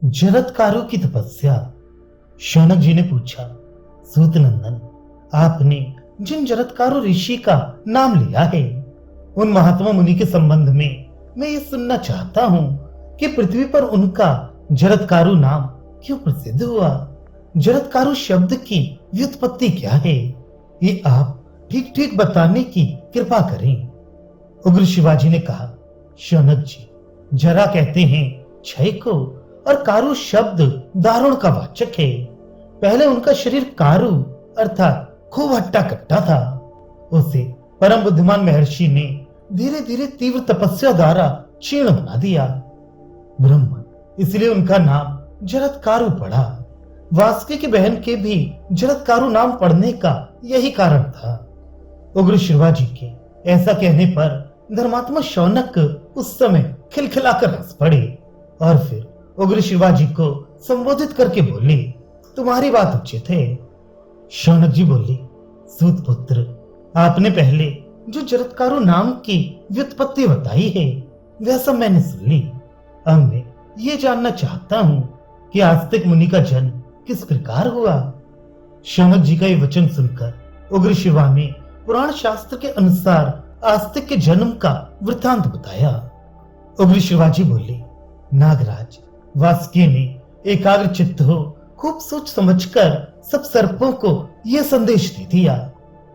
जरत्कारु की तपस्या। शौनक जी ने पूछा, सूत नंदन, आपने जिन जरत्कारु ऋषि का नाम लिया है, उन महात्मा मुनि के संबंध में मैं ये सुनना चाहता हूं कि पृथ्वी पर उनका जरत्कारु नाम क्यों प्रसिद्ध हुआ। जरत्कारु शब्द की व्युत्पत्ति क्या है, ये आप ठीक ठीक बताने की कृपा करें। उग्र शिवाजी ने कहा, शौनक जी, जरा कहते हैं क्षय को और कारु शब्द दारुण का वाचक है। पहले उनका शरीर कारु अर्थात खूब हट्टा कट्टा था। उसे परम बुद्धिमान महर्षि ने धीरे धीरे तीव्र तपस्या द्वारा क्षीण बना दिया। ब्रह्म इसलिए उनका नाम जरत्कारु पड़ा। वासुकी की बहन के भी जरत्कारु नाम पड़ने का यही कारण था। उग्र शिवाजी के ऐसा कहने पर धर्मात्मा शौनक उस समय खिलखिलाकर हंस पड़े और फिर उग्र शिवाजी को संबोधित करके बोले, तुम्हारी बात उचित है। शौनक जी बोले, सूत पुत्र, आपने पहले जो जरत्कारु नाम की व्युत्पत्ति बताई है वह सब मैंने सुन ली। अब मैं ये जानना चाहता हूं कि आस्तिक मुनि का जन्म किस प्रकार हुआ। शौनक जी का ये वचन सुनकर उग्र शिवा ने पुराण शास्त्र के अनुसार आस्तिक के जन्म का वृत्तांत बताया। उग्र शिवाजी बोले, नागराज, वासुकी ने एकाग्र चित्त हो खूब सोच समझकर सब सर्पों को यह संदेश दे दिया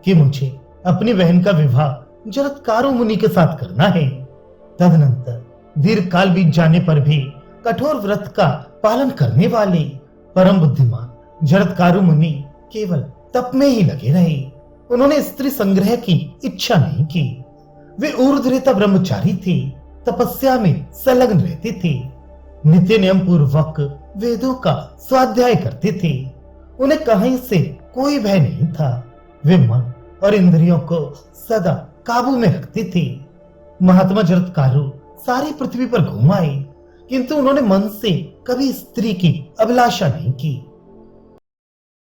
कि मुझे अपनी बहन का विवाह जरत्कारु मुनि के साथ करना है। तदनंतर दीर्घ काल बीत जाने पर भी कठोर व्रत का पालन करने वाले परम बुद्धिमान जरत्कारु मुनि केवल तप में ही लगे रहे। उन्होंने स्त्री संग्रह की इच्छा नहीं की। वे ऊर्ध्वरेता ब्रह्मचारी थे, तपस्या में संलग्न रहते थे, नित्य नियम पूर्वक वेदों का स्वाध्याय करते थे। उन्हें कहीं से कोई भय नहीं था। वे मन और इंद्रियों को सदा काबू में रखते थे। महात्मा जरत्कारु सारी पृथ्वी पर घूम आए, किंतु उन्होंने मन से कभी स्त्री की अभिलाषा नहीं की।